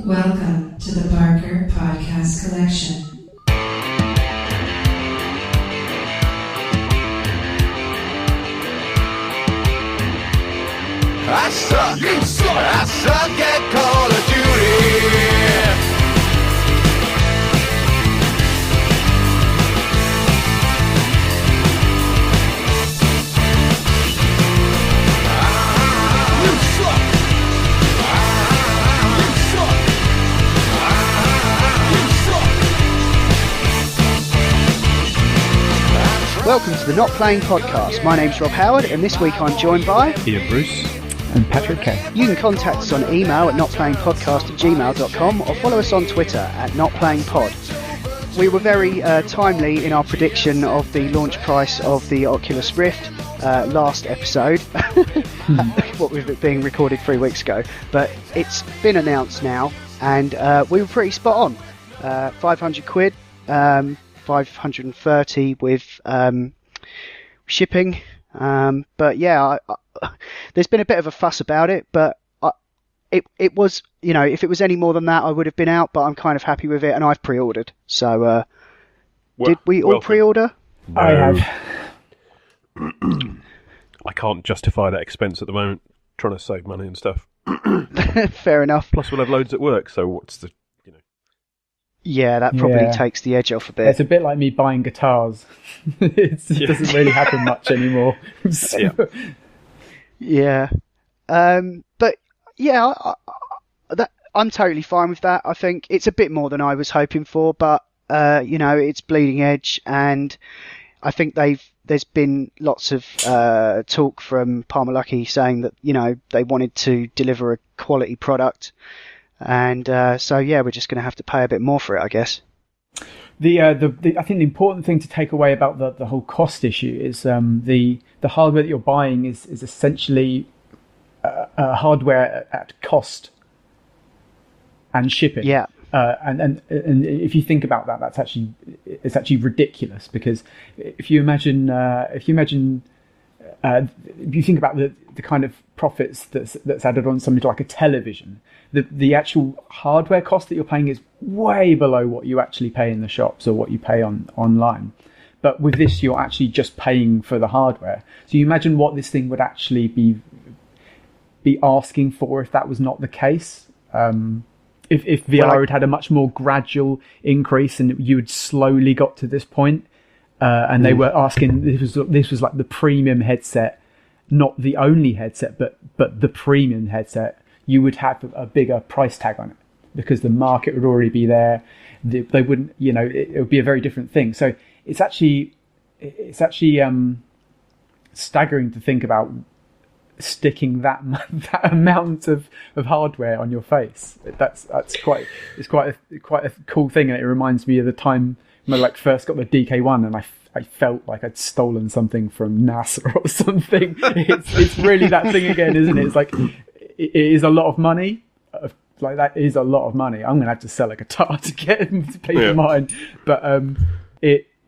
Welcome to the Parker Podcast Collection. I suck, you suck, I suck at Call of Duty. You suck. You suck. You suck. Welcome to the Not Playing Podcast. My name's Rob Howard, and this week I'm joined by Ian Bruce and Patrick Kay. You can contact us on email at notplayingpodcast@gmail.com or follow us on Twitter at notplayingpod. We were very timely in our prediction of the launch price of the Oculus Rift last episode, what with it being recorded 3 weeks ago, but it's been announced now, and we were pretty spot on. 500 quid, 530 with shipping, but yeah, there's been a bit of a fuss about it, but it was, you know, if it was any more than that, I would have been out, but I'm kind of happy with it, and I've pre-ordered. So, did we all pre-order? No. I have. I can't justify that expense at the moment, trying to save money and stuff. Fair enough. Plus, we'll have loads at work, so what's the, you know? Yeah, that probably takes the edge off a bit. It's a bit like me buying guitars. It doesn't really happen much anymore. So, Yeah. But yeah, I'm totally fine with that. I think it's a bit more than I was hoping for, but you know, it's bleeding edge, and I think there's been lots of talk from Palmer Luckey saying that, you know, they wanted to deliver a quality product, and so yeah, we're just going to have to pay a bit more for it, I guess. I think the important thing to take away about the whole cost issue is the hardware that you're buying is essentially hardware at cost and shipping. Yeah. And if you think about that, it's actually ridiculous, because if you think about the kind of profits that's added on something like a television, the actual hardware cost that you're paying is way below what you actually pay in the shops or what you pay online. But with this, you're actually just paying for the hardware. So you imagine what this thing would actually be asking for if that was not the case. If VR had a much more gradual increase and you had slowly got to this point, and they were asking, this was like the premium headset, not the only headset, but the premium headset, you would have a bigger price tag on it, because the market would already be there. They wouldn't, you know, it would be a very different thing. So it's actually staggering to think about sticking that amount of hardware on your face. It's quite a cool thing, and it reminds me of the time when I first got the DK1 and I felt like I'd stolen something from NASA or something. It's really that thing again, isn't it? It's like, it is a lot of money. Like, that is a lot of money. I'm gonna have to sell a guitar to get him to pay for mine. But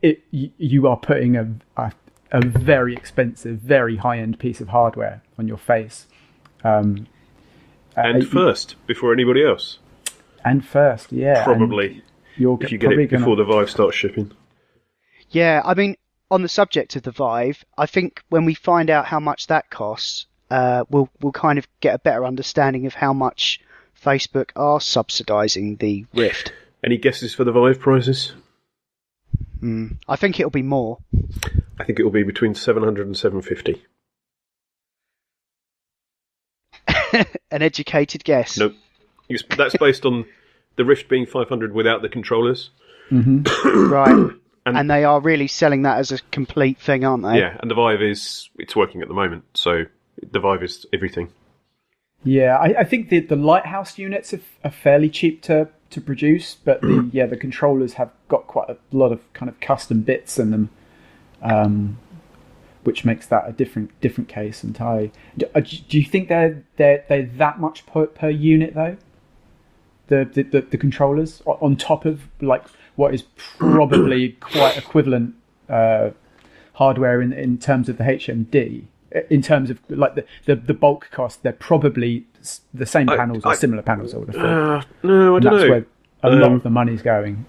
you are putting a very expensive, very high-end piece of hardware on your face. And first, before anybody else. And first, yeah. Probably. If you get it before the Vive starts shipping. Yeah, I mean, on the subject of the Vive, I think when we find out how much that costs, we'll kind of get a better understanding of how much Facebook are subsidising the Rift. Any guesses for the Vive prices? I think it'll be more. I think it will be between 700 and 750. An educated guess. Nope. That's based on the Rift being 500 without the controllers. Mm-hmm. Right. And they are really selling that as a complete thing, aren't they? Yeah, and the Vive it's working at the moment, so the Vive is everything. Yeah, I think the Lighthouse units are fairly cheap to produce, but the controllers have got quite a lot of kind of custom bits in them, which makes that a different case entirely. Do you think they're that much per unit though? The controllers on top of like what is probably quite equivalent hardware in terms of the HMD. in terms of like the bulk cost, they're probably the same panels or similar panels. I would have thought. No, I don't know. That's where a lot of the money's going.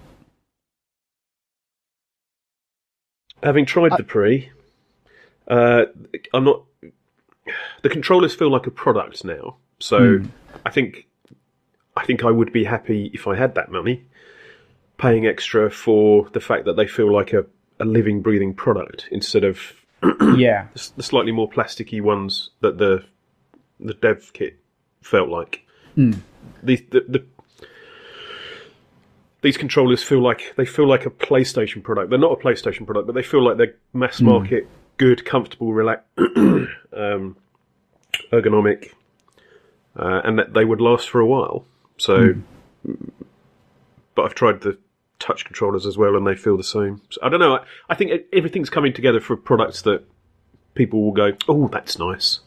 Having tried the Pre, I'm not. The controllers feel like a product now, so I think I would be happy if I had that money, paying extra for the fact that they feel like a living, breathing product instead of the slightly more plasticky ones that the dev kit felt like. These controllers feel like a PlayStation product. They're not a PlayStation product, but they feel like they're mass market, good, comfortable, ergonomic, and that they would last for a while. So, but I've tried the touch controllers as well, and they feel the same. So, I don't know. I think everything's coming together for products that people will go, "Oh, that's nice,"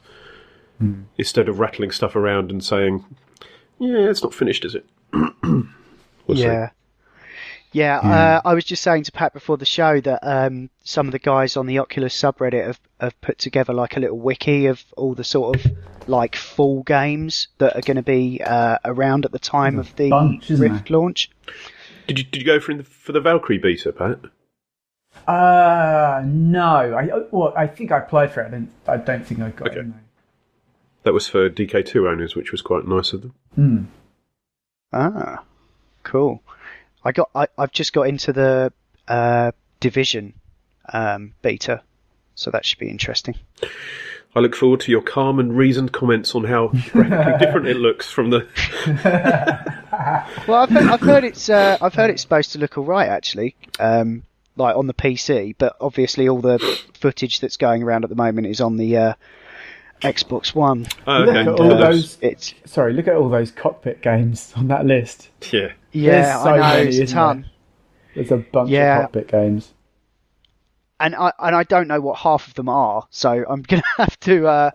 instead of rattling stuff around and saying, "Yeah, it's not finished, is it?" We'll see. Yeah, I was just saying to Pat before the show that some of the guys on the Oculus subreddit have put together like a little wiki of all the sort of like full games that are going to be around at the time of the Rift launch. Did you go for the Valkyrie beta, Pat? No. I think I applied for it. I don't think I got it. No. That was for DK2 owners, which was quite nice of them. Ah, cool. I've just got into the Division beta, so that should be interesting. I look forward to your calm and reasoned comments on how graphically different it looks from the. Well, I've heard it's supposed to look all right actually, like on the PC, but obviously all the footage that's going around at the moment is on the Xbox One. Oh, okay. Look at all those cockpit games on that list. Yeah. Yeah, I know, it's a ton. There's a bunch of cockpit games. And I don't know what half of them are, so I'm going to have to do a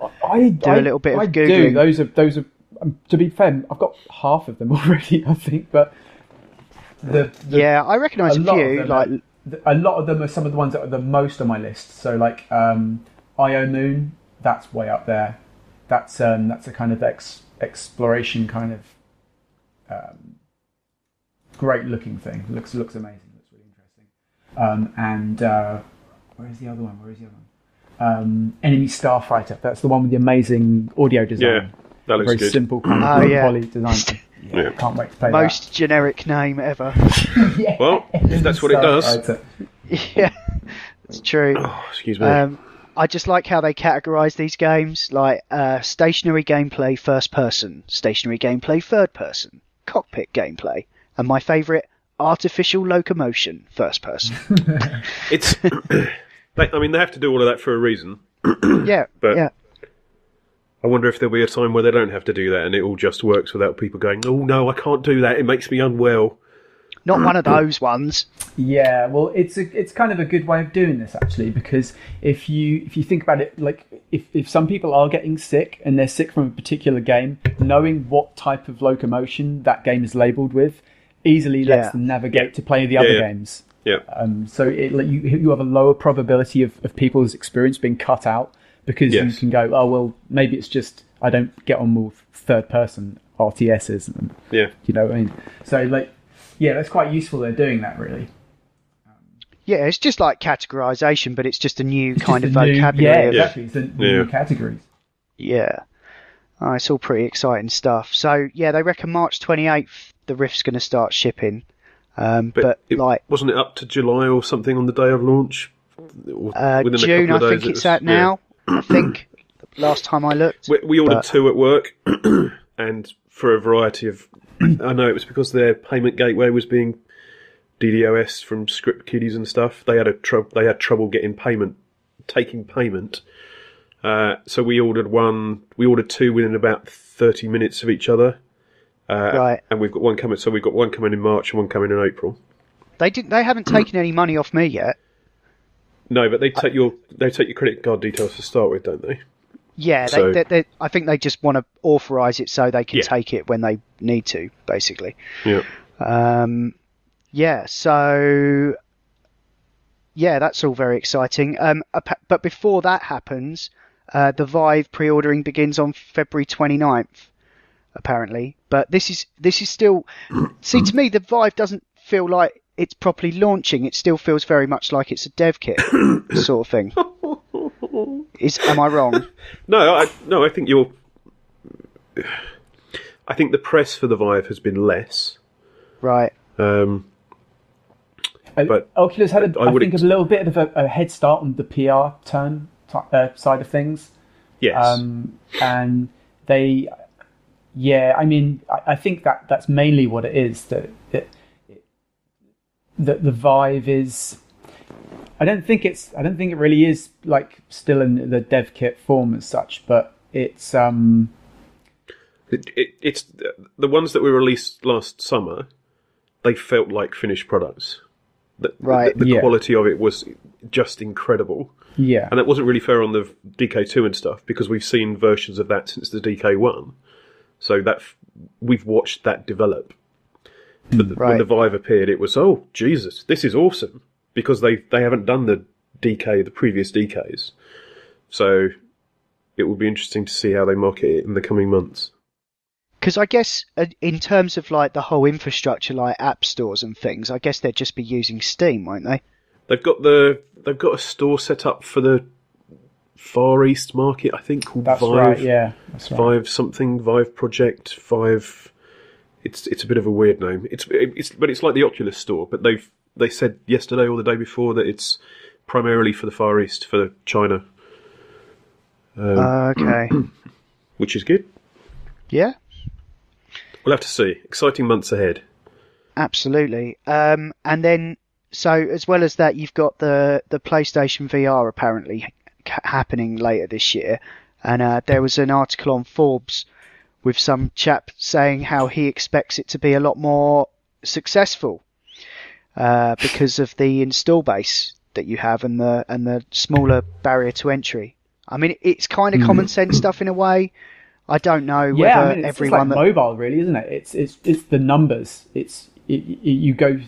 little bit of Googling. Those are. To be fair, I've got half of them already, I think, but I recognise a few. A lot of them are some of the ones that are the most on my list. So, like IO Moon, that's way up there. That's a kind of exploration kind of great looking thing. Looks amazing. Looks really interesting. And where's the other one? Enemy Starfighter. That's the one with the amazing audio design. Yeah, that looks very good. Simple kind of poly design. Yeah. Can't wait to play Most generic name ever. that. Well, if that's what it does. Yeah, it's true. Oh, excuse me. I just like how they categorise these games, like stationary gameplay first person, stationary gameplay third person, cockpit gameplay, and my favourite, artificial locomotion first person. It's. They have to do all of that for a reason. But I wonder if there'll be a time where they don't have to do that and it all just works without people going, "Oh no, I can't do that. It makes me unwell." Not one of those ones. Yeah, well, it's kind of a good way of doing this actually, because if you think about it, like if some people are getting sick and they're sick from a particular game, knowing what type of locomotion that game is labelled with easily lets them navigate to play the other games. Yeah. So you have a lower probability of people's experience being cut out because you can go, oh well, maybe it's just I don't get on with third person RTSs. And, you know what I mean? So that's quite useful. They're doing that really. Yeah, it's just like categorization, but it's just a new kind of vocabulary. Exactly. It's the new categories. Yeah. Oh, it's all pretty exciting stuff. So, yeah, they reckon March 28th the Rift's going to start shipping. But wasn't it up to July or something on the day of launch? June, I think it's at now. I think last time I looked. We ordered 2 at work, and for a variety of. I know it was because their payment gateway was being DDoS from script kiddies and stuff. They had trouble taking payment. So we ordered 2 within about 30 minutes of each other. Right. And we've got one coming. So we've got one coming in March and one coming in April. They haven't taken any money off me yet. No, but they take your credit card details to start with, don't they? Yeah, So- I think they just want to authorise it so they can take it when they need to, basically. Yeah. So that's all very exciting. But before that happens, The Vive pre-ordering begins on February 29th, apparently. But this is still... See, to me, the Vive doesn't feel like it's properly launching. It still feels very much like it's a dev kit sort of thing. Am I wrong? No, I think you're... I think the press for the Vive has been less. Right. But Oculus had, I think, a little bit of a head start on the PR side of things. Yes. And they... Yeah, I mean, I think that's mainly what it is. That the Vive is... I don't think it really is like still in the dev kit form as such, but it's it's the ones that were released last summer. They felt like finished products. The quality of it was just incredible. Yeah, and that wasn't really fair on the DK2 and stuff because we've seen versions of that since the DK1. So that we've watched that develop. But when the Vive appeared, it was, oh Jesus, this is awesome. Because they haven't done the previous DKs. So it will be interesting to see how they market it in the coming months. Because I guess in terms of like the whole infrastructure, like app stores and things, I guess they'd just be using Steam, won't they? They've got a store set up for the Far East market, I think, called Vive. Right, yeah. That's right. Vive something, Vive Project, Vive. It's a bit of a weird name. But it's like the Oculus store, but they said yesterday or the day before that it's primarily for the Far East, for China. Okay. Which is good. Yeah. We'll have to see. Exciting months ahead. Absolutely. And then, so as well as that, you've got the PlayStation VR apparently happening later this year. And there was an article on Forbes with some chap saying how he expects it to be a lot more successful. Because of the install base that you have and the smaller barrier to entry. I mean, it's kind of common sense stuff in a way. I don't know whether everyone it's like mobile, really, isn't it? It's the numbers. You go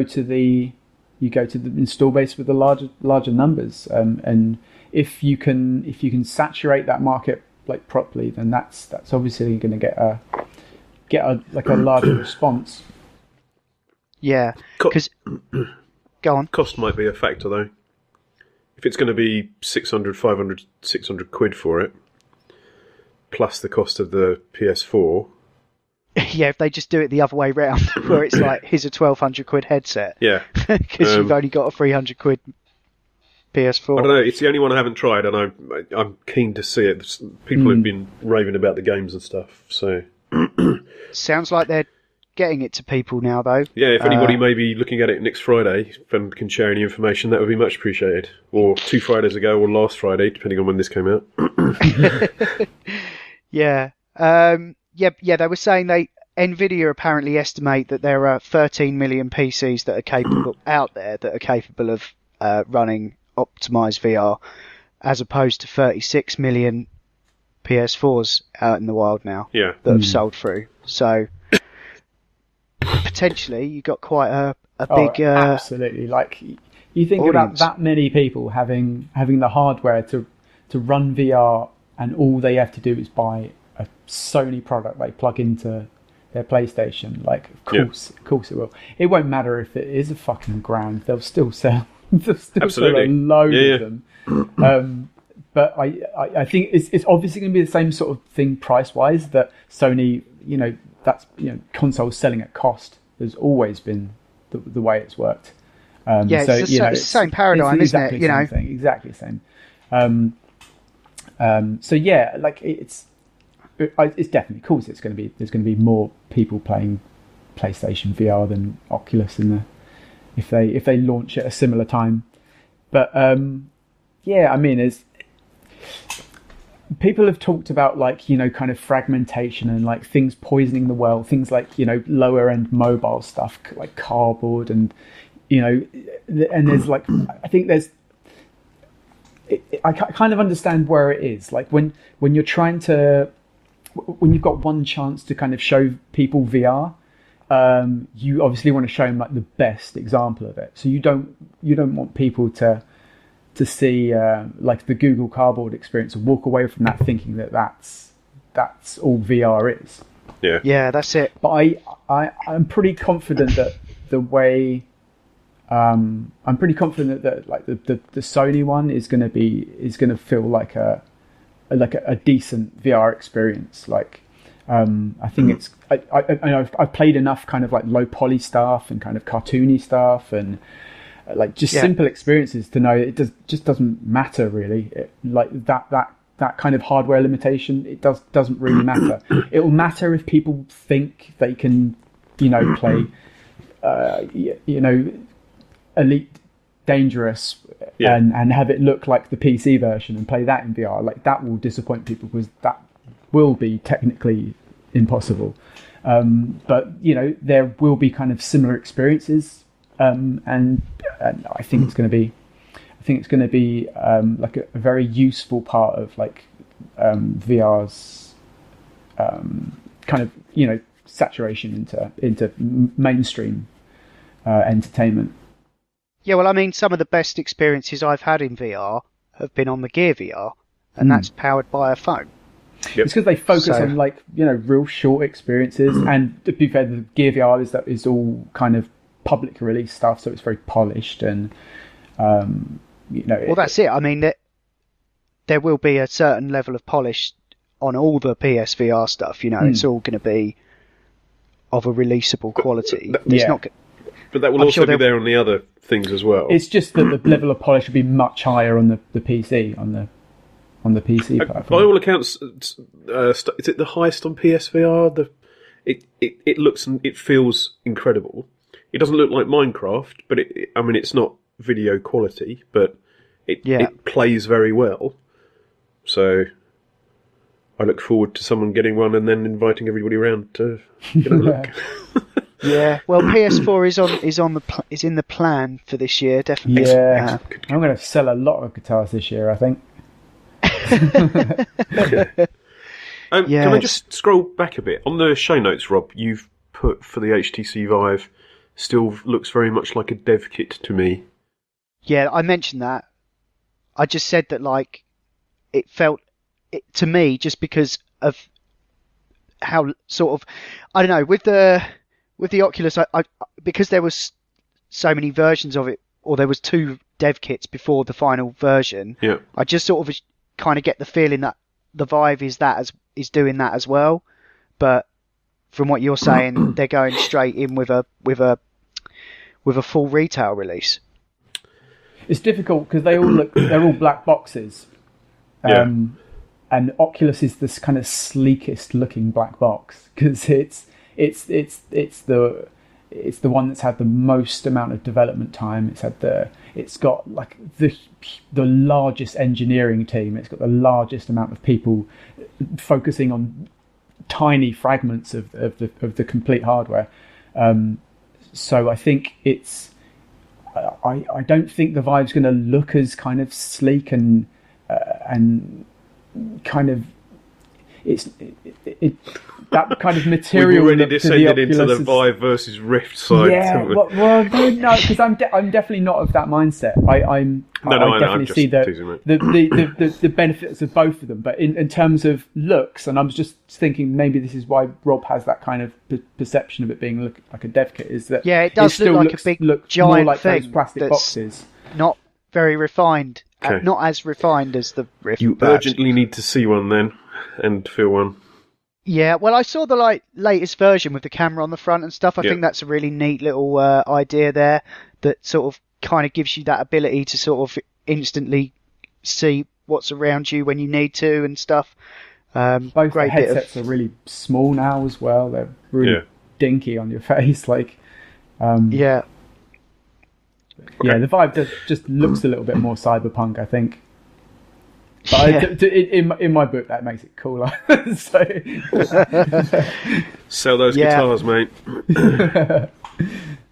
to the install base with the larger numbers, and if you can saturate that market like properly, then that's obviously going to get a larger response. Yeah, because go on. Cost might be a factor though. If it's going to be 600, 500, 600 quid for it, plus the cost of the PS4. Yeah, if they just do it the other way round, where it's like, here's a 1,200 quid headset. Yeah. Because you've only got a 300 quid PS4. I don't know, it's the only one I haven't tried, and I'm keen to see it. People have been raving about the games and stuff, so... Sounds like they're getting it to people now, though. Yeah, if anybody may be looking at it next Friday and can share any information, that would be much appreciated. Or 2 Fridays ago, or last Friday, depending on when this came out. Yeah. They were saying Nvidia apparently estimate that there are 13 million PCs that are capable out there that are capable of running optimized VR, as opposed to 36 million PS4s out in the wild now that have sold through. So potentially you got quite a big absolutely. Like you think audience. about that many people having the hardware to run VR, and all they have to do is buy a Sony product they plug into their PlayStation. Like, of course it will. It won't matter if it is a fucking grand. They'll still sell. They'll still sell a load of them. But I think it's obviously going to be the same sort of thing price wise. That Sony, consoles selling at cost has always been the way it's worked. It's the same paradigm, isn't it? Exactly the same. It's definitely cool. There's going to be more people playing PlayStation VR than Oculus if they launch at a similar time. But it's people have talked about kind of fragmentation and like things poisoning the world, things like lower end mobile stuff like cardboard and and there's I think there's. I kind of understand where it is. Like when you're trying to, when you've got one chance to kind of show people VR, you obviously want to show them like the best example of it. So you don't want people to to see like the Google Cardboard experience and walk away from that thinking that that's all VR is. Yeah, that's it. But I'm pretty confident that the way I'm pretty confident that like the Sony one is going to feel like a decent VR experience. Like I think it's I've played enough kind of like low poly stuff and kind of cartoony stuff and like just simple experiences to know it just doesn't matter really. Like that kind of hardware limitation, it doesn't really matter. It will matter if people think they can, play, Elite Dangerous and have it look like the PC version and play that in VR. Like that will disappoint people because that will be technically impossible. But there will be kind of similar experiences, and I think it's going to be. I think it's going to be like a very useful part of like VR's kind of saturation into mainstream entertainment. Yeah, well, I mean, some of the best experiences I've had in VR have been on the Gear VR, and that's powered by a phone. Yep. It's because they focus on like real short experiences, and to be fair, the Gear VR is all kind of public release stuff, so it's very polished and. Well, that's it. I mean, there will be a certain level of polish on all the PSVR stuff. It's all going to be of a releasable quality. But that will also be there on the other things as well. It's just that the level of polish will be much higher on the PC on the PC platform. By all accounts, is it the highest on PSVR? It looks and it feels incredible. It doesn't look like Minecraft, but it's not video quality, but it plays very well. So I look forward to someone getting one and then inviting everybody around to get a look. Yeah, well, PS4 is in the plan for this year, definitely. Yeah, I'm going to sell a lot of guitars this year, I think. Can I just scroll back a bit on the show notes, Rob? You've put for the HTC Vive still looks very much like a dev kit to me. Yeah, I mentioned that. I just said that like it felt to me just because of how sort of I don't know with the Oculus I because there was so many versions of it, or there was 2 dev kits before the final version. Yeah. I just sort of kind of get the feeling that the Vive is doing that as well, but from what you're saying, they're going straight in with a full retail release. It's difficult because they're all black boxes, and Oculus is this kind of sleekest looking black box because it's the one that's had the most amount of development time. It's got like the largest engineering team. It's got the largest amount of people focusing on tiny fragments of the complete hardware. So I think it's. I don't think the Vive's going to look as kind of sleek and kind of that kind of material. We've already descended into the Vive versus Rift side. Yeah, well, no, because I'm definitely not of that mindset. I definitely see the benefits of both of them, but in terms of looks, and I'm just thinking maybe this is why Rob has that kind of perception of it being like a dev kit, is that it does look like a big giant more like thing those plastic boxes, not very refined, okay. Not as refined as the Rift. You urgently need to see one then and feel one. Yeah, well, I saw the latest version with the camera on the front and stuff. I think that's a really neat little idea there that sort of kind of gives you that ability to sort of instantly see what's around you when you need to and stuff. Both the headsets are really small now as well. They're really dinky on your face. Like, yeah, the Vive just looks a little bit more cyberpunk, I think. But in my book, that makes it cooler. So sell those guitars, mate.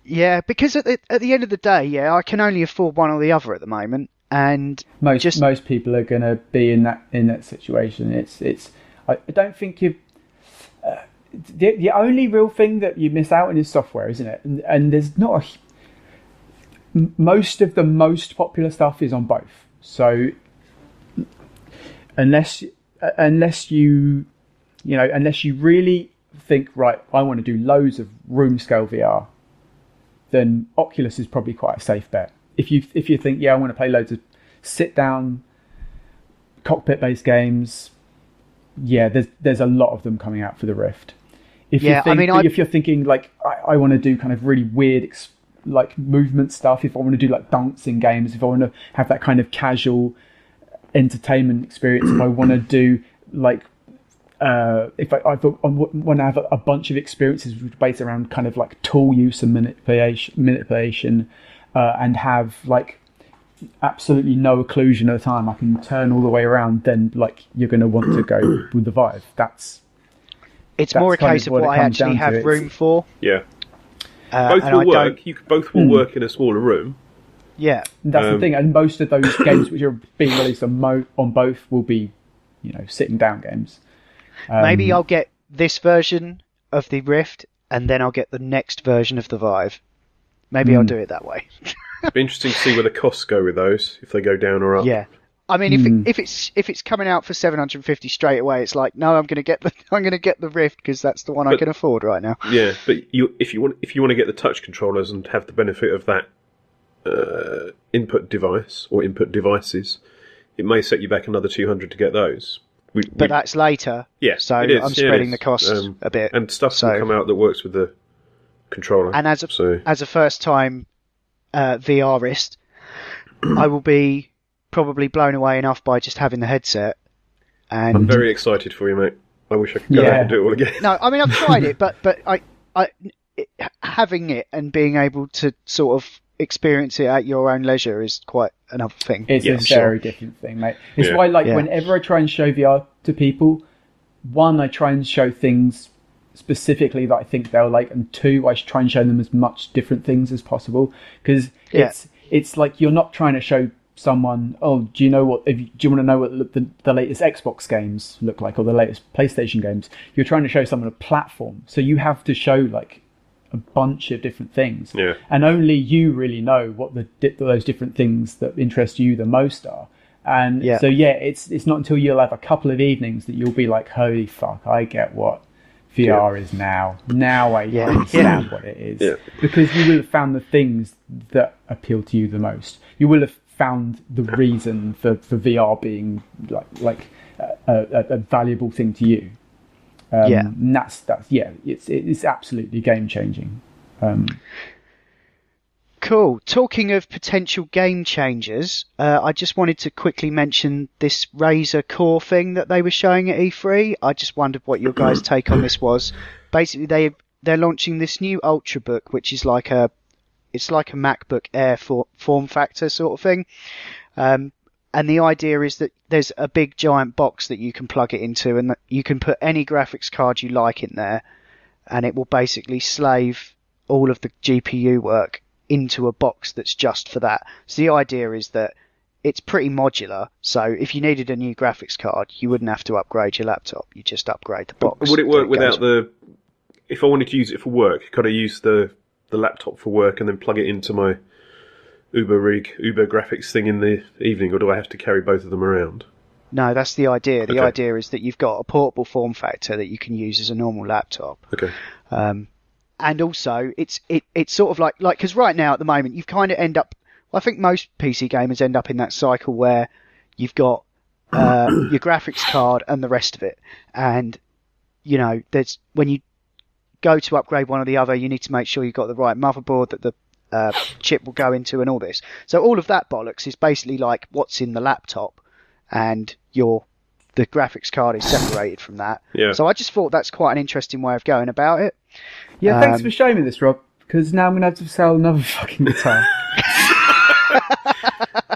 Yeah, because at the end of the day, I can only afford one or the other at the moment, and most people are going to be in that situation. I don't think you. The only real thing that you miss out on is software, isn't it? And there's not most of the most popular stuff is on both. So unless you really think, right, I want to do loads of room scale VR, then Oculus is probably quite a safe bet. If you think, I want to play loads of sit down cockpit based games, there's a lot of them coming out for the Rift. If you're thinking like I want to do kind of really weird like movement stuff, if I want to do like dancing games, if I want to have that kind of casual entertainment experience, if I want to do like if I want to have a bunch of experiences based around kind of like tool use and manipulation, and have like absolutely no occlusion at the time, I can turn all the way around, then like you're going to want to go with the Vive. It's more a case of what I actually have room for. Yeah. Both will work. Both will work in a smaller room. Yeah. That's the thing. And most of those games which are being released on both will be, sitting down games. Maybe I'll get this version of the Rift, and then I'll get the next version of the Vive. Maybe I'll do it that way. It'd be interesting to see where the costs go with those, if they go down or up. Yeah. I mean, if it's coming out for 750 straight away, it's like, no, I'm going to get the Rift because that's the one I can afford right now. Yeah, but if you want to get the touch controllers and have the benefit of that input device or input devices, it may set you back another 200 to get those. But that's later. Yeah, so I'm spreading the costs a bit, and stuff will come out that works with the controller. And as a first time VRist, I will be probably blown away enough by just having the headset. And I'm very excited for you, mate. I wish I could go back and do it all again. No, I mean I've tried it, but having it and being able to sort of experience it at your own leisure is quite another thing. It's a very different thing, mate. It's why, whenever I try and show VR to people, one, I try and show things specifically that I think they'll like, and two, I try and show them as much different things as possible, because it's like you're not trying to show someone, do you want to know what the latest Xbox games look like or the latest PlayStation games? You're trying to show someone a platform, so you have to show like a bunch of different things, and only you really know what those different things that interest you the most are. And so it's not until you'll have a couple of evenings that you'll be like, holy fuck, I get what VR is now. Now I understand what it is, because you will have found the things that appeal to you the most. You will have found the reason for VR being like a valuable thing to you. And it's absolutely game changing. Cool. Talking of potential game changers, I just wanted to quickly mention this Razer Core thing that they were showing at E3. I just wondered what your guys' take on this was. Basically, they're launching this new Ultrabook, which is like a MacBook Air form factor sort of thing. And the idea is that there's a big giant box that you can plug it into, and that you can put any graphics card you like in there, and it will basically slave all of the GPU work into a box that's just for that. So the idea is that it's pretty modular, so if you needed a new graphics card, you wouldn't have to upgrade your laptop. You just upgrade the box. Would it work without if I wanted to use it for work, could I use the laptop for work and then plug it into my Uber graphics thing in the evening, or do I have to carry both of them around? No, that's the idea. The idea is that you've got a portable form factor that you can use as a normal laptop. Okay. And also, it's sort of like because right now at the moment you've kind of end up. Well, I think most PC gamers end up in that cycle where you've got your graphics card and the rest of it, and there's when you go to upgrade one or the other, you need to make sure you've got the right motherboard that the chip will go into and all this. So all of that bollocks is basically like what's in the laptop, and the graphics card is separated from that. Yeah. So I just thought that's quite an interesting way of going about it. Yeah, thanks for showing me this, Rob, because now I'm going to have to sell another fucking guitar.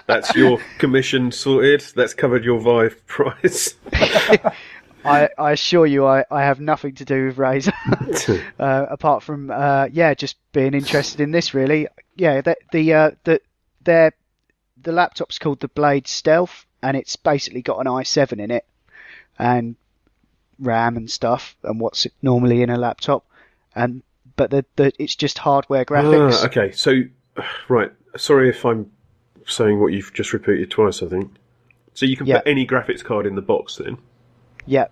That's your commission sorted. That's covered your Vive price. I assure you, I have nothing to do with Razer, apart from just being interested in this. Really, the laptop's called the Blade Stealth, and it's basically got an i7 in it, and RAM and stuff, and what's normally in a laptop, but it's just hardware graphics. Okay, so right. Sorry if I'm saying what you've just repeated twice, I think. So you can Yeah. put any graphics card in the box then? Yeah.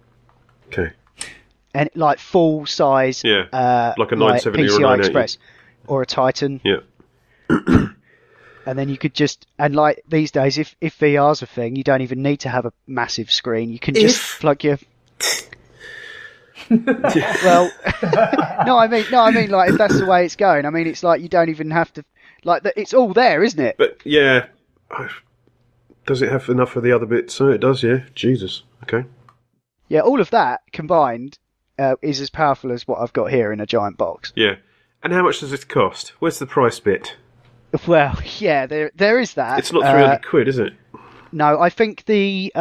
Okay. And like full size, Yeah, like a 970 or a PCI 980. Express or a Titan, Yeah. and then you could just like these days, if VR's a thing, you don't even need to have a massive screen. You can just plug your. Well, no, I mean, like if that's the way it's going, I mean, it's like you don't even have to, like it's all there, isn't it? But yeah, does it have enough for the other bits? Oh, it does, yeah. Jesus. Okay. Yeah, all of that combined is as powerful as what I've got here in a giant box. Yeah. And how much does it cost? Where's the price bit? Well, yeah, there is that. It's not 300 quid, is it? No, I think the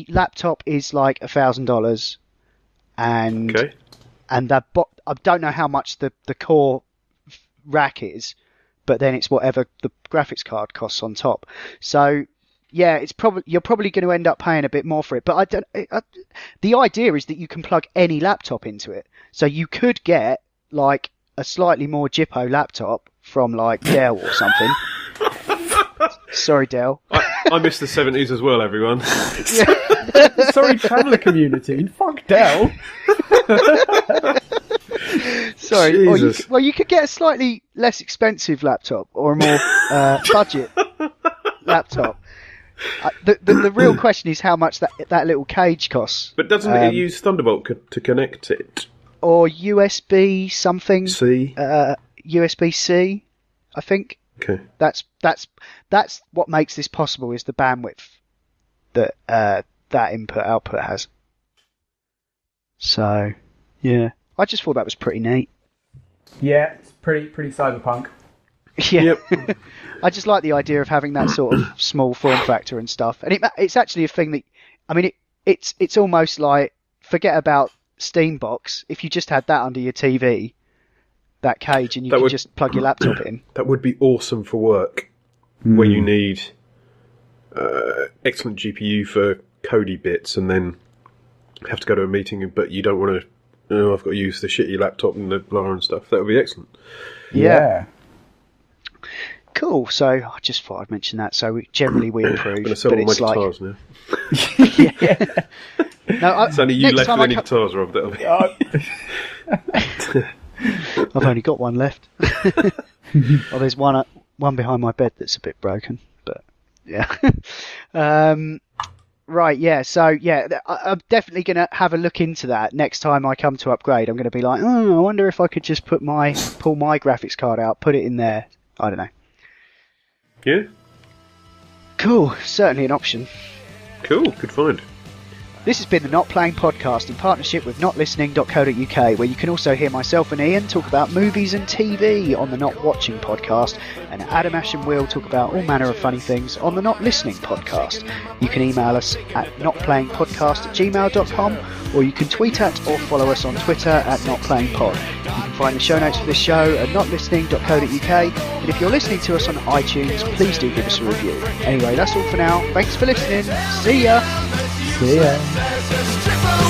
laptop is like $1,000, and Okay. and I don't know how much the core rack is, but then it's whatever the graphics card costs on top. So yeah, you're probably going to end up paying a bit more for it. But the idea is that you can plug any laptop into it, so you could get like a slightly more Jippo laptop from like Dell or something. Sorry, Dell. I miss the 70s as well, everyone. Sorry, traveller community. Fuck Dell. Sorry. Jesus. You could get a slightly less expensive laptop or a more budget laptop. The real question is how much that little cage costs. But doesn't it use Thunderbolt to connect it? Or USB something? C? USB-C, I think. Okay. That's what makes this possible, is the bandwidth that that input-output has. So, yeah. I just thought that was pretty neat. Yeah, it's pretty cyberpunk. Yeah. Yep. I just like the idea of having that sort of small form factor and stuff. And it's actually a thing that, I mean, it's almost like, forget about Steambox. If you just had that under your TV, that cage, and you could just plug your laptop in. That would be awesome for work, where you need excellent GPU for codey bits, and then have to go to a meeting, but you don't want to. Oh, I've got to use the shitty laptop and the blah and stuff. That would be excellent. Yeah. Cool. So I just thought I'd mention that. So generally we improve. I'm going to sell all my guitars now. Yeah. No, It's only you left with any guitars, Rob. That'll be. I've only got one left. Oh, there's one behind my bed that's a bit broken, but yeah. Right, yeah. So yeah, I'm definitely going to have a look into that next time I come to upgrade. I'm going to be like, I wonder if I could just pull my graphics card out, put it in there. I don't know. Yeah. Cool. Certainly an option. Cool. Good find. This has been the Not Playing Podcast in partnership with notlistening.co.uk, where you can also hear myself and Ian talk about movies and TV on the Not Watching Podcast, and Adam, Ash and Will talk about all manner of funny things on the Not Listening Podcast. You can email us at notplayingpodcast@gmail.com, or you can tweet at or follow us on Twitter at notplayingpod. You can find the show notes for this show at notlistening.co.uk, and if you're listening to us on iTunes, please do give us a review. Anyway, that's all for now. Thanks for listening. See ya! See ya.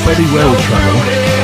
Very well, traveller.